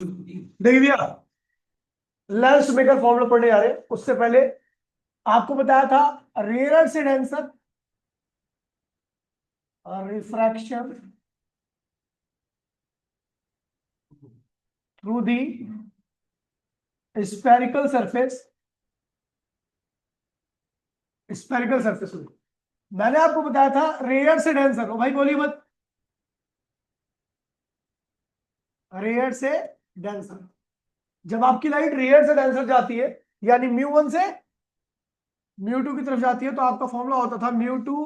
देखिए भैया, lens maker formula पढ़ने जा रहे हैं। उससे पहले आपको बताया था रेयर से डेंसर और refraction through the spherical surface. Spherical surface मैंने आपको बताया था रेयर से डेंसर। ओ भाई बोलिए मत। रेयर से डेंसर, जब आपकी लाइट रेयर से डेंसर जाती है यानी म्यू 1 से म्यू 2 की तरफ जाती है तो आपका फॉर्मूला होता था म्यू 2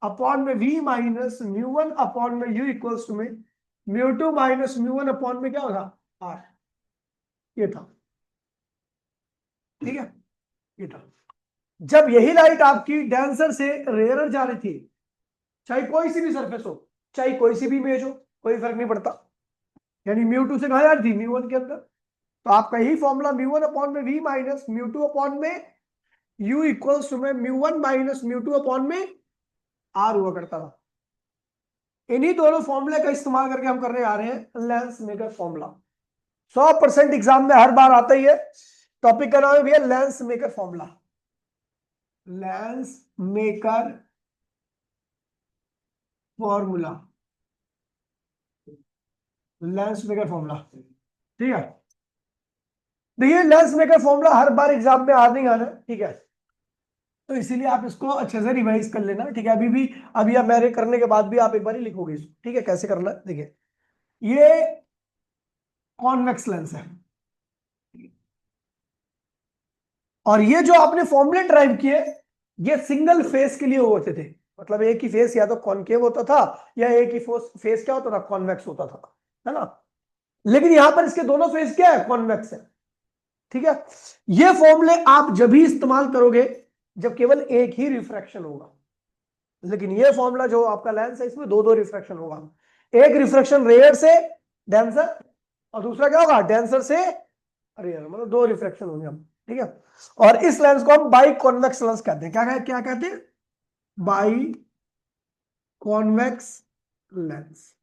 अपॉन में वी माइनस म्यू 1 अपॉन में यू इक्वल्स टू में म्यू 2 माइनस म्यू 1 अपॉन में क्या होगा आर। ये था, ठीक है, ये था। जब यही लाइट आपकी डेंसर से रेयरर जा रही थी, चाहे कोई सी भी सरफेस हो, चाहे कोई सी भी इमेज हो, कोई फर्क नहीं पड़ता, यानी म्यू 2 से कहा जा रही थी म्यू 1 के अंदर, तो आपका यही फॉर्मूला म्यू 1 अपॉन में वी माइनस म्यू 2 अपॉन में यू इक्वल्स टू में म्यू 1 माइनस म्यू 2 अपॉन में आर हुआ करता था। इन्हीं दोनों फॉर्मूले का इस्तेमाल करके हम करने आ रहे हैं लेंस मेकर फॉर्मूला। 100% एग्जाम में हर बार आता ही है। टॉपिक का नाम है भैया lens maker formula. Lens maker formula, lens maker formula, ठीक है। देखिए लेंस मेकर फॉर्मूला हर बार एग्जाम में आ नहीं आना, ठीक है, तो इसीलिए आप इसको अच्छे से रिवाइज कर लेना, ठीक है। अभी भी, अभी आप मेरे करने के बाद भी आप एक बार ही लिखोगे इसको, ठीक है। कैसे करना है देखिए, ये कॉन्वेक्स लेंस है और ये जो आपने फॉर्मूले ड्राइव किए ये सिंगल फेस के लिए होते थे, मतलब एक ही फेस या तो कॉनकेव होता था या एक ही फेस क्या होता था, कॉन्वेक्स होता था, है ना। लेकिन यहां पर इसके दोनों फेस क्या है, कॉन्वेक्स है, ठीक है। ये फॉर्मूले आप जब भी इस्तेमाल करोगे जब केवल एक ही रिफ्रैक्शन होगा, लेकिन ये फॉर्मूला जो आपका लेंस है इसमें दो दो रिफ्रैक्शन होगा। एक रिफ्रैक्शन रेयर से डेंसर और दूसरा क्या होगा, डेंसर से रेयर, मतलब दो रिफ्रैक्शन होंगे हम, ठीक है। और इस लेंस को हम बाई कॉन्वेक्स लेंस कहते हैं। क्या कहते हैं, बाई कॉन्वेक्स लेंस,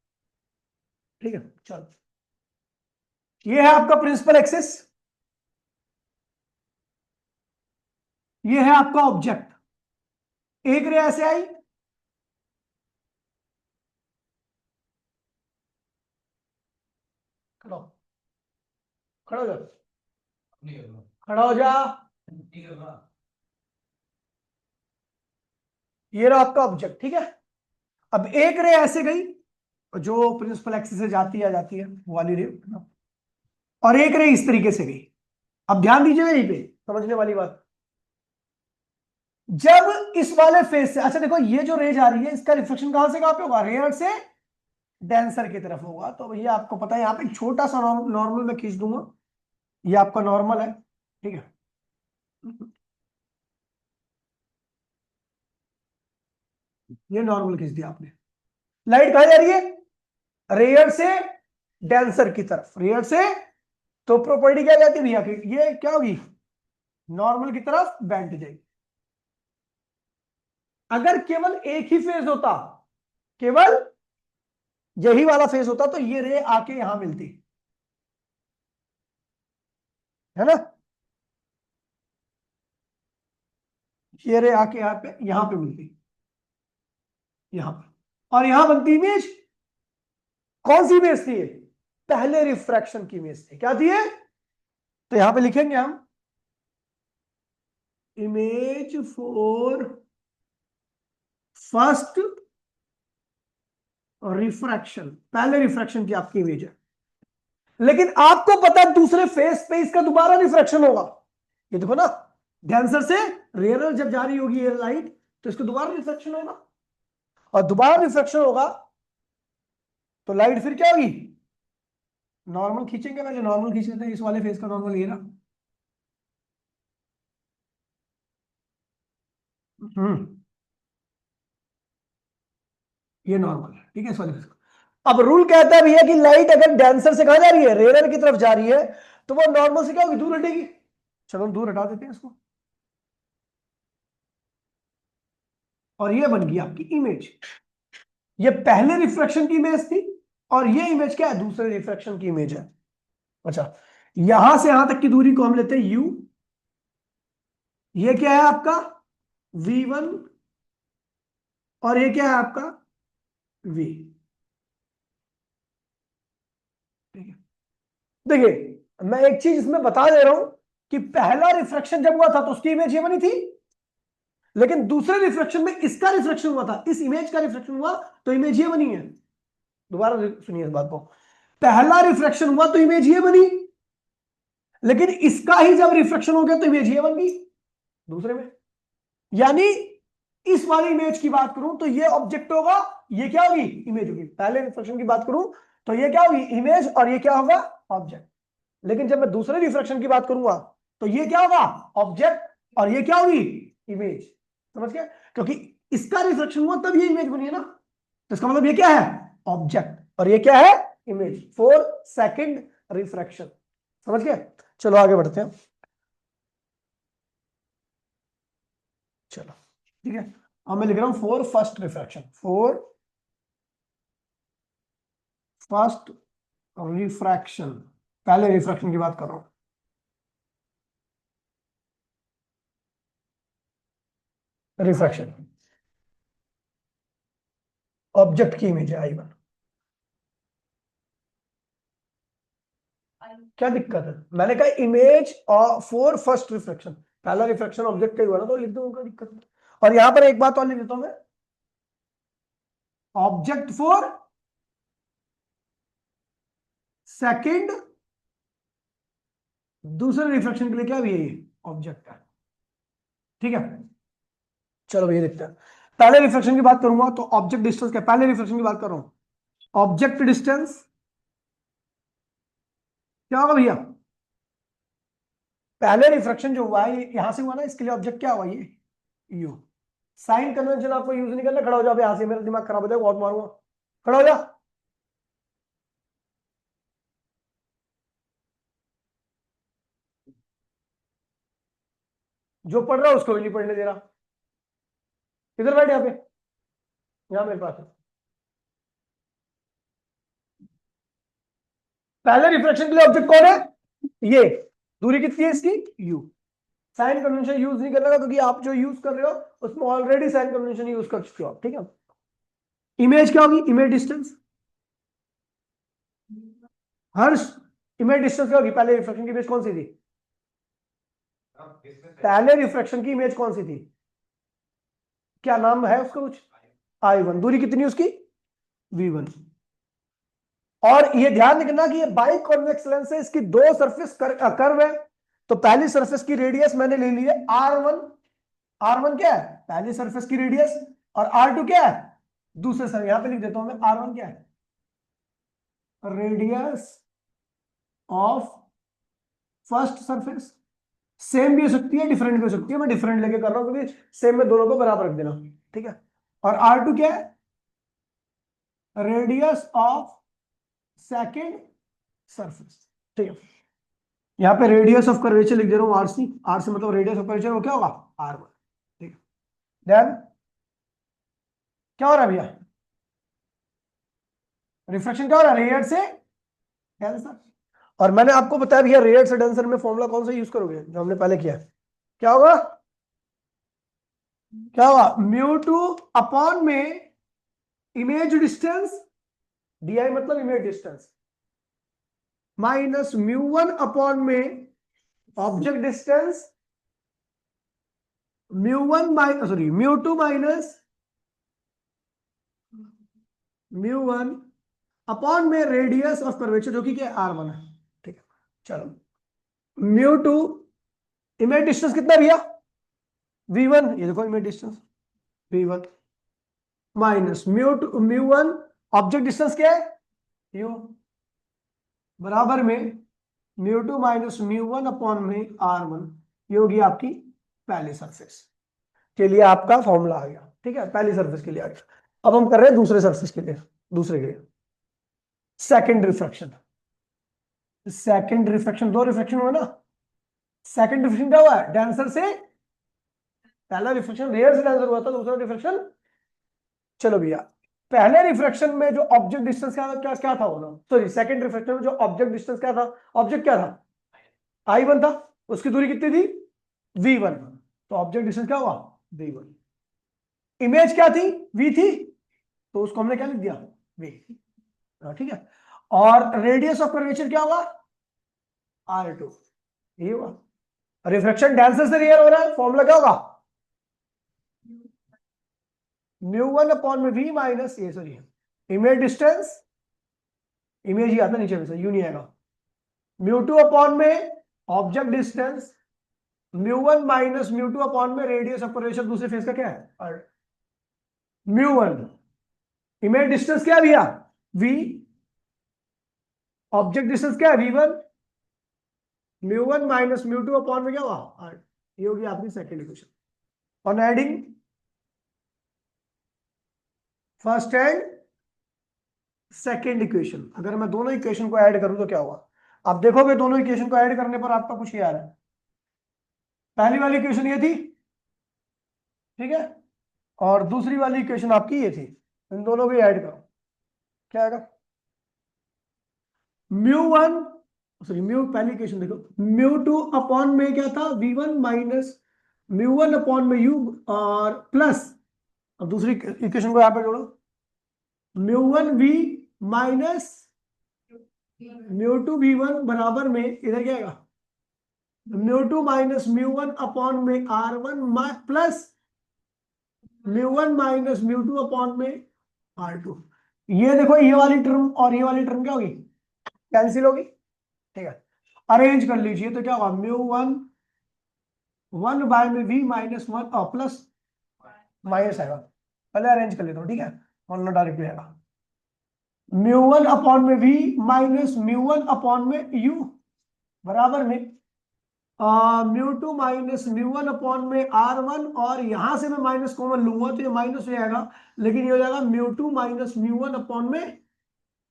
ठीक है। चलो, ये है आपका प्रिंसिपल एक्सिस, ये है आपका ऑब्जेक्ट। एक रे ऐसे आई, खड़ा हो, खड़ा हो जा, खड़ा हो जा, ये रहा आपका ऑब्जेक्ट, ठीक है। अब एक रे ऐसे गई जो प्रिंसिपल एक्सिस से जाती है वो वाली रे, और एक रे इस तरीके से गई। अब ध्यान दीजिएगा यहीं पे समझने वाली बात, जब इस वाले फेस से, अच्छा देखो ये जो रे जा रही है इसका रिफ्लेक्शन कहां से कहां पे होगा, रेयर से डेंसर की तरफ होगा। तो भैया आपको पता है यहाँ पे एक छोटा सा नॉर्मल मैं खींच दूंगा, ये आपका नॉर्मल है, ठीक है। ये नॉर्मल खींच दिया आपने। लाइट कहां जा रही है, रेयर से डेंसर की तरफ, रेयर से, तो प्रॉपर्टी क्या कहती है भैया की, ये क्या होगी, नॉर्मल की तरफ बेंट जाएगी। अगर केवल एक ही फेज होता, केवल यही वाला फेज होता तो ये रे आके यहां मिलती, है ना। ये रे आके यहां पे मिलती, यहां पर, और यहां बनती इमेज। कौन सी इमेज थी ये, पहले रिफ्रैक्शन की इमेज थी, क्या थी ये, तो यहां पे लिखेंगे हम इमेज फॉर फर्स्ट रिफ्रैक्शन, पहले रिफ्रैक्शन की आपकी इमेज है। लेकिन आपको पता है दूसरे फेस पे इसका दोबारा रिफ्रैक्शन होगा, ये देखो ना, डेंसर से रेयर जब जा रही होगी ये लाइट तो इसको दोबारा रिफ्लेक्शन होगा, और दोबारा रिफ्लेक्शन होगा तो लाइट फिर क्या होगी, नॉर्मल खींचेंगे, पहले नॉर्मल खींच लेते हैं, इस वाले फेस का नॉर्मल ये ना। हम्म, ये नॉर्मल है, ठीक है, इस वाले फेस का। अब रूल कहता है भैया कि लाइट अगर डेंसर से कहा जा रही है, रेयर की तरफ जा रही है, तो वो नॉर्मल से क्या होगी, दूर हटेगी। चलो हम दूर हटा देते हैं इसको, और ये बन गई आपकी इमेज। ये पहले रिफ्रैक्शन की इमेज थी और ये इमेज क्या है, दूसरे रिफ्रैक्शन की इमेज है। अच्छा, यहां से यहां तक की दूरी को हम लेते हैं u। ये क्या है आपका v1 और ये क्या है आपका v। ठीक है, देखिए मैं एक चीज इसमें बता दे रहा हूं कि पहला रिफ्रैक्शन जब हुआ था तो उसकी इमेज ये बनी थी, लेकिन दूसरे रिफ्रैक्शन में इसका रिफ्रैक्शन हुआ था, इस इमेज का रिफ्रैक्शन हुआ तो इमेज ये बनी है। दोबारा सुनिए इस बात को, पहला रिफ्रैक्शन हुआ तो इमेज ये बनी, लेकिन इसका ही जब रिफ्रैक्शन हो गया तो इमेज ये बन गई दूसरे में। यानी इस वाली इमेज की बात करूं तो ये ऑब्जेक्ट होगा, ये क्या होगी इमेज होगी। पहले रिफ्रैक्शन की बात करूं तो ये क्या होगी इमेज और ये क्या होगा ऑब्जेक्ट। लेकिन जब मैं दूसरे रिफ्रैक्शन की बात करूंगा तो ये क्या होगा ऑब्जेक्ट और ये क्या होगी इमेज। समझ गए, क्योंकि इसका रिफ्लेक्शन हुआ तब ये इमेज बनी है ना, तो इसका मतलब ये क्या है ऑब्जेक्ट और ये क्या है इमेज फॉर सेकंड रिफ्रैक्शन। समझ गए, चलो आगे बढ़ते हैं। चलो ठीक है, अब मैं लिख रहा हूं for first refraction, for first refraction, पहले रिफ्रैक्शन की बात कर रहा हूं। रिफ्रैक्शन ऑब्जेक्ट की इमेज है I1। क्या दिक्कत है, मैंने कहा इमेज फॉर फर्स्ट रिफ्लेक्शन, पहला रिफ्लेक्शन ऑब्जेक्ट का ही हुआ ना तो लिख दूंगा, दिक्कत नहीं। और यहां पर एक बात और लिख देता हूं मैं, ऑब्जेक्ट फॉर सेकंड, दूसरे रिफ्लेक्शन के लिए क्या भी है ये ऑब्जेक्ट है। ठीक है, चलो भैया देखते हैं। पहले रिफ्लेक्शन की बात करूंगा तो ऑब्जेक्ट डिस्टेंस क्या, पहले रिफ्लेक्शन की बात कर रहा हूं, ऑब्जेक्ट डिस्टेंस क्या होगा भैया, पहले रिफ्लेक्शन जो हुआ है यहां से हुआ ना, इसके लिए ऑब्जेक्ट क्या हुआ ये यू। साइन कन्वेंशन आपको यूज नहीं करना, खड़ा हो जाओ यहां से, मेरा दिमाग खराब हो जाएगा बहुत मारूंगा, खड़ा हो जा। जो पढ़ रहा है उसको भी नहीं पढ़ने दे रहा, इधर बैठ यहाँ पे, यहाँ मेरे पास है। पहले रिफ्लेक्शन के लिए ऑब्जेक्ट कौन है ये, दूरी कितनी है इसकी u। साइन कन्वेंशन यूज नहीं करने का क्योंकि आप जो यूज कर रहे हो उसमें ऑलरेडी साइन कन्वेंशन यूज कर चुके हो आप। ठीक है, इमेज क्या होगी इमेज डिस्टेंस, हर इमेज डिस्टेंस क्या होगी, पहले रिफ्लेक्शन की इमेज कौन सी थी, पहले रिफ्लेक्शन की इमेज कौन सी थी, क्या नाम है उसका कुछ, I1। दूरी कितनी है उसकी v1। और ये ध्यान रखना कि ये बाई कॉन्वेक्स लेंस है, इसकी दो सरफेस कर्व है। तो पहली सरफेस की रेडियस मैंने ले ली है R1। R1 क्या है पहली सरफेस की रेडियस, और R2 क्या है दूसरे सर, यहां पे लिख देता हूं मैं R1 क्या है radius of first surface. Same भी हो सकती है डिफरेंट भी हो सकती है, मैं डिफरेंट लेके कर रहा हूं क्योंकि सेम में दोनों को बराबर रख देना। ठीक है, और R2 क्या है रेडियस ऑफ सेकेंड सरफेस। ठीक है, यहाँ पे रेडियस ऑफ कर्वेचर लिख दे रहा हूँ RC, RC मतलब रेडियस ऑफ कर्वेचर, वो क्या होगा R1। ठीक है, देन क्या हो रहा है भैया, रिफ्लेक्शन क्या हो रहा है रेडियस से डेंसर। और मैंने आपको बताया भैया रेडियस से डेंसर में फॉर्मूला कौन सा यूज करोगे जो हमने पहले किया है, क्या होगा, क्या होगा μ2 अपॉन में इमेज डिस्टेंस, DI मतलब इमेज डिस्टेंस, माइनस μ1 अपॉन में object distance, μ1 minus sorry μ2 minus μ1 upon में रेडियस ऑफ कर्वेचर जो कि क्या R1 है। ठीक है, चलो μ2 इमेज डिस्टेंस कितना भैया v1, ये देखो image distance v1 minus μ1 object distance क्या है u, बराबर में μ2 माइनस μ1 अपॉन में R1, ये होगी आपकी पहली सरफेस के लिए आपका फॉर्मूला आ गया। ठीक है, पहली सरफेस के लिए आ गया। अब हम कर रहे हैं दूसरे सरफेस के लिए, दूसरे के लिए सेकंड रिफ्रैक्शन। सेकंड रिफ्रैक्शन दो रिफ्रैक्शन हुआ ना, सेकंड रिफ्रैक्शन क्या हुआ है डेंसर से, पहला रिफ्रैक्शन रेयर से डेंसर हुआ था, दूसरा रिफ्रैक्शन, चलो भैया पहले रिफ्रैक्शन में जो ऑब्जेक्ट डिस्टेंस क्या क्या था वो, सॉरी सेकंड रिफ्रैक्शन में जो ऑब्जेक्ट डिस्टेंस क्या था, ऑब्जेक्ट क्या था, I1 था, उसकी दूरी कितनी थी, V1, तो ऑब्जेक्ट डिस्टेंस क्या हुआ, V1। इमेज क्या थी, V थी, तो उसको हमने क्या लिख दिया, V। ठीक है, और रेडियस ऑफ कर्वेचर क्या होगा, R2, ये होगा। रिफ्रैक्शन डेंसर से रियल हो रहा है, फॉर्मूला क्या होगा, μ1 अपॉन में V माइनस ये, सॉरी इमेज डिस्टेंस, इमेज ही आता नीचे में से, यू नहीं आएगा, μ2 अपॉन में ऑब्जेक्ट डिस्टेंस, μ1 माइनस μ2 अपॉन में रेडियस ऑफ कर्वेचर दूसरे फेस का क्या है, μ1, इमेज डिस्टेंस क्या है भैया, V, ऑब्जेक्ट डिस्टेंस क्या है, V1, μ1 माइनस μ2 अपॉन में क्या हुआ, ये होगी आपकी second equation. On adding first and second equation, अगर मैं दोनों इक्वेशन को ऐड करूं तो क्या होगा, आप देखोगे दोनों इक्वेशन को ऐड करने पर आपका कुछ ही आ रहा है। पहली वाली इक्वेशन ये थी, ठीक है, और दूसरी वाली इक्वेशन आपकी ये थी, इन दोनों को ऐड करो, क्या आएगा, μ1, सॉरी म्यू, पहली इक्वेशन देखो, μ2 अपॉन में क्या था, V1 माइनस μ1 अपॉन में U, और प्लस, अब दूसरी इक्वेशन को यहां पे जोड़ो, μ1 V माइनस μ2 V1 बराबर में इधर क्या आएगा, μ2 माइनस μ1 अपॉन में R1 प्लस μ1 माइनस μ2 अपॉन में R2। ये देखो, ये वाली टर्म और ये वाली टर्म क्या होगी, कैंसिल होगी, ठीक है, अरेंज कर लीजिए, तो क्या होगा, μ1 1 बाय में V माइनस 1 प्लस माइनस आएगा, पहले अरेंज कर लेता हूं, ठीक है, वरना डायरेक्टली आएगा, μ1 अपॉन में V माइनस μ1 अपॉन में U बराबर में μ2 माइनस μ1 अपॉन में R1, और यहां से मैं माइनस कॉमन लूंगा तो ये माइनस हो जाएगा, लेकिन ये हो जाएगा μ2 माइनस μ1 अपॉन में,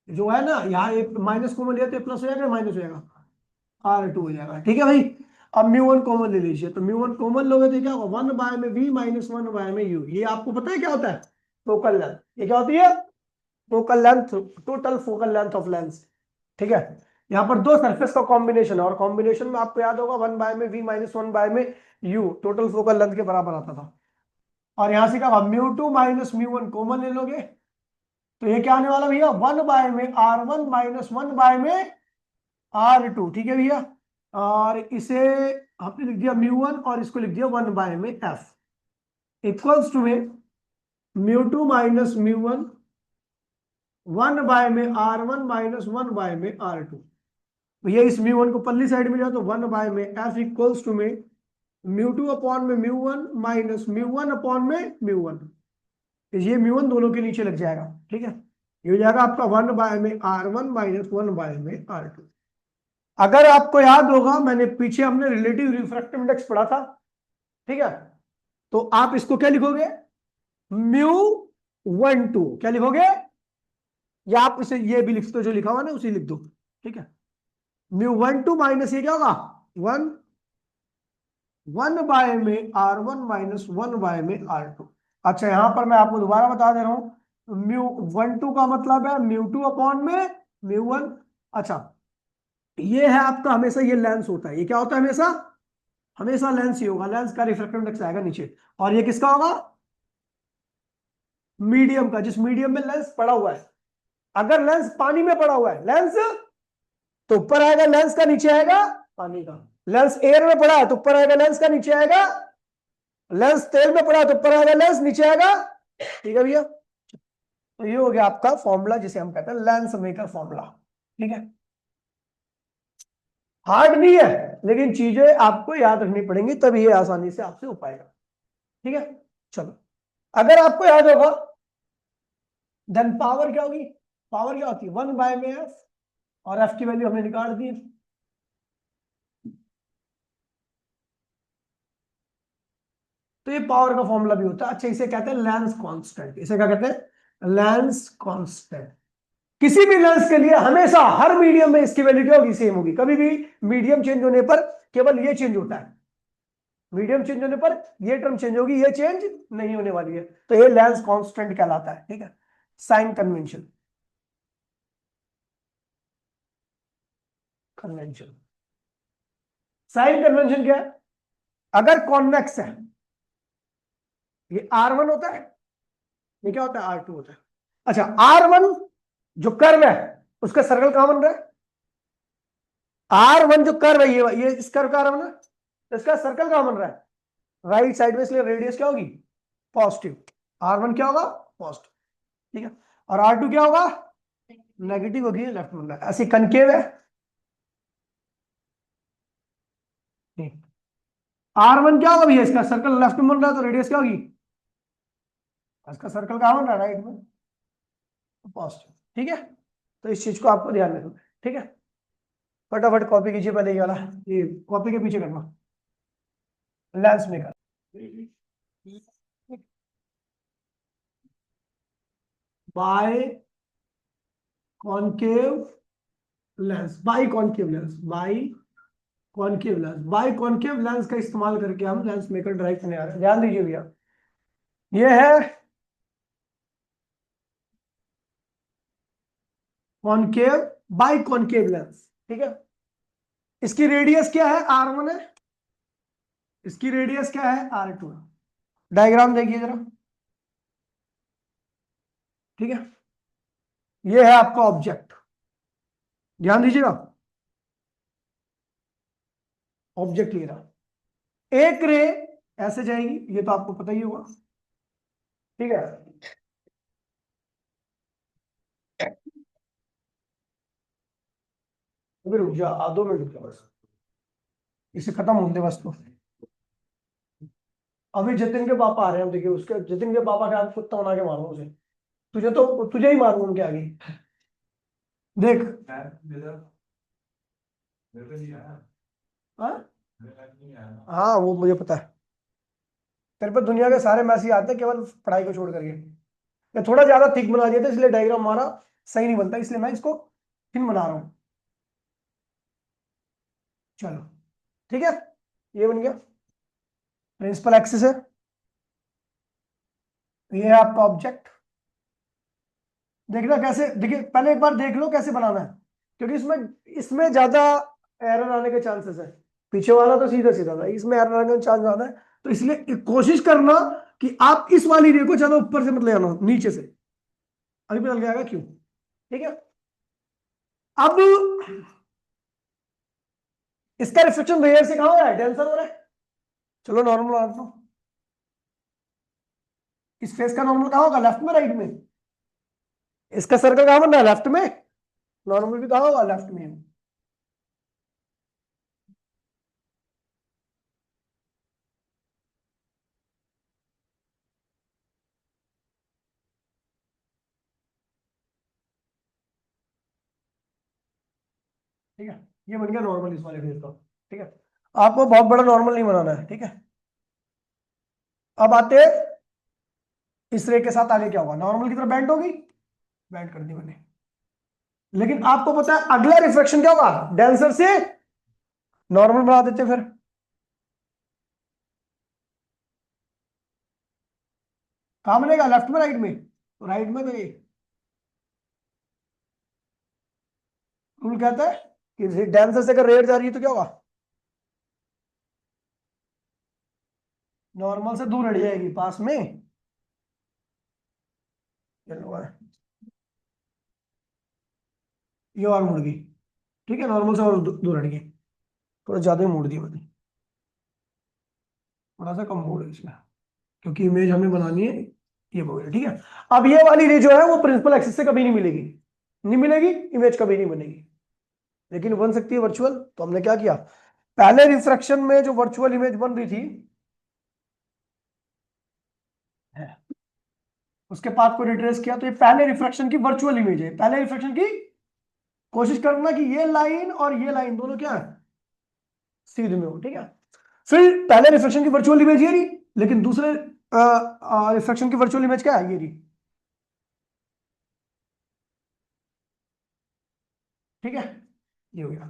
जो है ना यहाँ एक माइनस कॉमन लिया तो प्लस हो जाएगा, माइनस हो जाएगा, R2 हो जाएगा, ठीक है भाई। अब μ1 कॉमन ले लीजिए, तो μ1 कॉमन लोगे तो क्या होगा, 1 बाय में V माइनस 1 बाय में U, ये आपको पता है क्या होता है, फोकल लेंथ, ये क्या होती है, focal length, total focal length of lens, ठीक है। यहाँ पर दो सरफेस का कॉम्बिनेशन है, और कॉम्बिनेशन में आपको याद होगा 1 बाय में V माइनस 1 बाय में U टोटल फोकल लेंथ के बराबर आता था, और यहां से क्या होगा, μ2 माइनस μ1 कॉमन ले लोगे, तो ये क्या आने वाला भैया, 1 बाय में R1 माइनस 1 बाय में R2, ठीक है भैया, और इसे आपने लिख दिया μ1 और इसको लिख दिया 1 बाय में F इक्वल्स टू में μ2 माइनस μ1 1 बाय में R1 माइनस 1 बाय में R2, भैया इस μ1 को पल्ली साइड में जाओ तो 1 बाय में F इक्वल्स टू में μ2 अपॉन में μ1 माइनस μ1 अपॉन में μ1, ये μ1 दोनों के नीचे लग जाएगा, ठीक है, ये हो जाएगा आपका 1 बाय में R1 माइनस 1 बाय में R2। अगर आपको याद होगा, मैंने पीछे हमने रिलेटिव रिफ्रैक्टिव इंडेक्स पढ़ा था, ठीक है, तो आप इसको क्या लिखोगे, μ12 क्या लिखोगे, या आप इसे ये भी लिख दो, जो लिखा हुआ ना उसे लिख दो, ठीक है, μ12 माइनस ये क्या होगा, 1 बाय में R1 माइनस 1 बाय में R2। अच्छा, यहां पर मैं आपको दोबारा बता दे रहा हूं, μ12 का मतलब है μ2 अपॉन में μ1। अच्छा, ये है आपका हमेशा ये लेंस होता है, ये क्या होता है, हमेशा हमेशा लेंस ही होगा, लेंस का रिफ्रैक्टिव इंडेक्स आएगा नीचे, और ये किसका होगा, मीडियम का, जिस मीडियम में लेंस पड़ा हुआ है। अगर लेंस पानी में पड़ा हुआ है, लेंस तो ऊपर आएगा, लेंस का नीचे आएगा पानी का, लेंस एयर में पड़ा है तो ऊपर आएगा, लेंस का नीचे आएगा, लेंस तेल में पड़ा है तो ऊपर आएगा, लेंस नीचे आएगा, ठीक है भैया। तो ये हो गया आपका फॉर्मूला, जिसे हम कहते हैं लेंस मेकर फॉर्मूला, ठीक है, हार्ड नहीं है, लेकिन चीजें आपको याद रखनी पड़ेंगी, तभी ये आसानी से आपसे हो पाएगा, ठीक है। चलो, अगर आपको याद होगा, देन पावर क्या होगी, पावर क्या होती है, 1 बाय में F, और F की वैल्यू हमने निकाल दी, तो ये पावर का फॉर्मूला भी होता है। अच्छा, इसे कहते हैं लेंस कांस्टेंट, इसे क्या कहते हैं, लेंस कांस्टेंट। किसी भी लेंस के लिए हमेशा हर मीडियम में इसकी वैल्यू क्या होगी, सेम होगी, कभी भी मीडियम चेंज होने पर केवल ये चेंज होता है, मीडियम चेंज होने पर ये टर्म चेंज होगी, ये चेंज नहीं होने वाली है, तो ये लेंस कांस्टेंट कहलाता है, ठीक है। Sign convention. Convention, sign convention क्या है? अगर कॉन्वेक्स है, ये R1 होता है, ये क्या होता है? R2 होता है। अच्छा, R1 जो कर्व है उसका सर्कल कहां बन रहा है? R1 जो कर्व है, ये इस कर्व का R1 है, तो इसका सर्कल कहां बन रहा है? राइट साइड में, इसलिए रेडियस क्या होगी? पॉजिटिव। R1 क्या होगा? पॉजिटिव, ठीक है। और R2 क्या होगा? नेगेटिव होगी, लेफ्ट बन रहा है, ऐसी कनकेव है। R1 क्या होगा भैया? इसका सर्कल लेफ्ट में बन रहा है, तो रेडियस क्या होगी? इसका सर्कल कहां बन रहा है? राइट में, पॉजिटिव, ठीक है। तो इस चीज को आपको ध्यान रखना है, ठीक है। फटाफट कॉपी कीजिए पहले ये वाला, ये कॉपी के पीछे करना, lens maker. Biconcave lens, biconcave lens, biconcave lens, biconcave lens का इस्तेमाल करके हम लेंस मेकर ड्राइव करने आ रहे हैं। ध्यान दीजिए भैया, ये है कॉनकेव बाई कॉनकेव लेंस, ठीक है। इसकी रेडियस क्या है? R1 है, इसकी रेडियस क्या है? R2 है। डायग्राम देखिए जरा, ठीक है। ये है आपका ऑब्जेक्ट, ध्यान दीजिएगा। ऑब्जेक्ट ले रहा, एक रे ऐसे जाएगी, ये तो आपको पता ही होगा, ठीक है। अभी रुक जा, 2 मिनट रुक जा बस, इसे खत्म होने दे बस। तो अभी जतिन के पापा आ रहे हैं, देखिए उसके, जतिन के पापा के हाथ कुत्ता बना के मारो उसे, तुझे तो तुझे ही मारूंगा उनके आगे, देख। हाँ हाँ, वो मुझे पता है। तेरे पे दुनिया के सारे मैसेज आते हैं, केवल पढ़ाई को छोड़ करके। मैं थोड़ा ज्यादा थिक बना दिया था, इसलिए डायग्राम हमारा सही नहीं बनता, इसलिए मैं इसको थिन बना रहा हूँ। चलो, ठीक है, ये बन गया प्रिंसिपल एक्सिस है, ये है आपका ऑब्जेक्ट। देखना कैसे, देखिए पहले एक बार देख लो कैसे बनाना है, क्योंकि इसमें इसमें ज्यादा एरर आने के चांसेस है। पीछे वाला तो सीधा सीधा था, इसमें एरर आने का चांस ज्यादा है, तो इसलिए कोशिश करना कि आप इस वाली रे को ज्यादा ऊपर से मत ले आना, नीचे से। अभी पता लग जाएगा क्यों, ठीक है। अब इसका रिफ्लेक्शन लेयर से कहां हो रहा है? टेंसर हो रहा है। चलो नॉर्मल बना दो, इस फेस का नॉर्मल कहां होगा? लेफ्ट में, राइट में? इसका सर्कल कहां बन रहा है? लेफ्ट में। नॉर्मल भी कहां होगा? लेफ्ट में। ठीक है, ये बन गया नॉर्मल इस वाले फेस का, ठीक है। आपको बहुत बड़ा नॉर्मल नहीं बनाना है, ठीक है। अब आते हैं इस रे के साथ, आगे क्या होगा? नॉर्मल की तरफ बैंड होगी, बैंड कर दी मैंने, लेकिन आपको पता है अगला रिफ्लेक्शन क्या होगा? डेंसर से नॉर्मल बना देते फिर। कहां बनेगा? लेफ्ट में, राइट में? तो राइट में, तो ये रूल कहता है कि डेंसर से अगर रेड जा रही है तो क्या होगा? नॉर्मल से दूर हट जाएगी, पास में चलो, ये और मुड़ गई, ठीक है। नॉर्मल से और दूर हट गई, थोड़ा ज्यादा ही मोड़ दी मैंने, थोड़ा सा कम मोड़ है इसमें, क्योंकि इमेज हमें बनानी है। ये हो गया, ठीक है। अब ये वाली रे जो है वो प्रिंसिपल एक्सिस से कभी नहीं मिलेगी, नहीं मिलेगी, इमेज कभी नहीं बनेगी, लेकिन बन सकती है वर्चुअल। तो हमने क्या किया, पहले रिफ्रैक्शन में जो वर्चुअल इमेज बन रही थी है, उसके पाथ को रिट्रेस किया, तो ये पहले रिफ्रैक्शन की वर्चुअल इमेज है। पहले रिफ्रैक्शन की कोशिश करना कि ये लाइन और ये लाइन दोनों क्या है? सीधे में हो, ठीक है। फिर पहले रिफ्रैक्शन की वर्चुअल इमेज ये रही, लेकिन दूसरे रिफ्रैक्शन की वर्चुअल इमेज क्या है? ये रही, ठीक है। ये हो गया।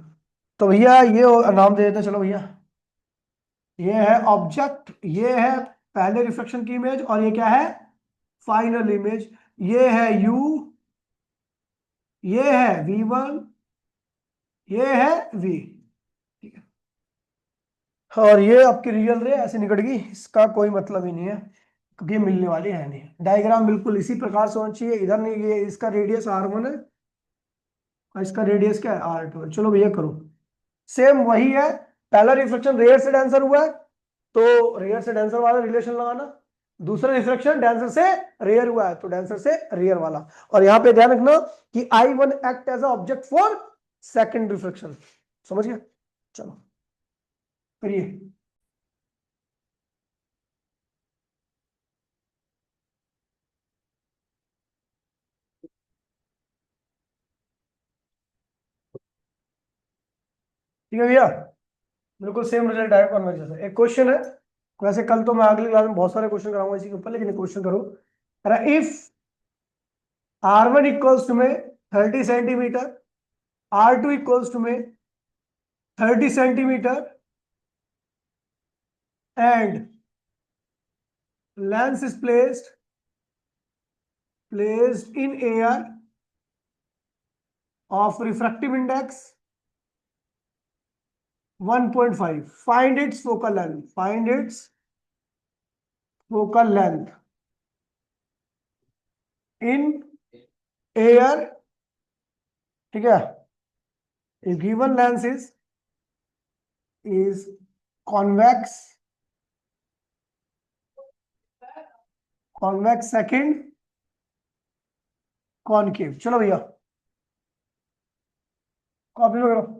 तो भैया ये नाम दे देते हैं, चलो भैया, ये है ऑब्जेक्ट, ये है पहले रिफ्लेक्शन की इमेज, और ये क्या है? Final image. ये है u, ये है v1, ये है v। ठीक है, और ये आपकी रियल रे ऐसे निकट गई, इसका कोई मतलब ही नहीं है क्योंकि ये मिलने वाली है नहीं। डायग्राम बिल्कुल इसी प्रकार से होना चाहिए, इधर नहीं, ये इसका रेडियस r1 है और इसका रेडियस क्या है r2 है। चलो भैया करो, सेम वही है। पहला रिफ्लेक्शन रेयर से डेंसर हुआ है तो रेयर से डेंसर वाला रिलेशन लगाना, दूसरा रिफ्लेक्शन डेंसर से रेयर हुआ है तो डेंसर से रेयर वाला। और यहां पे ध्यान रखना कि I1 act as object for second reflection. समझ गया? चलो करिए। ठीक है भैया, बिल्कुल सेम रिजल्ट आएगा कन्वर्जेंस से। एक क्वेश्चन है, वैसे कल तो मैं अगली क्लास में बहुत सारे क्वेश्चन कराऊंगा इसी के ऊपर, लेकिन क्वेश्चन करो। इफ R1 इक्वल्स टू में 30 सेंटीमीटर, R2 इक्वल्स टू में 30 centimetre, and lens is placed in air of refractive index 1.5, find its focal length, find its focal length in air। ठीक है, if given lens is convex, convex second, concave। चलो भैया copy में करो।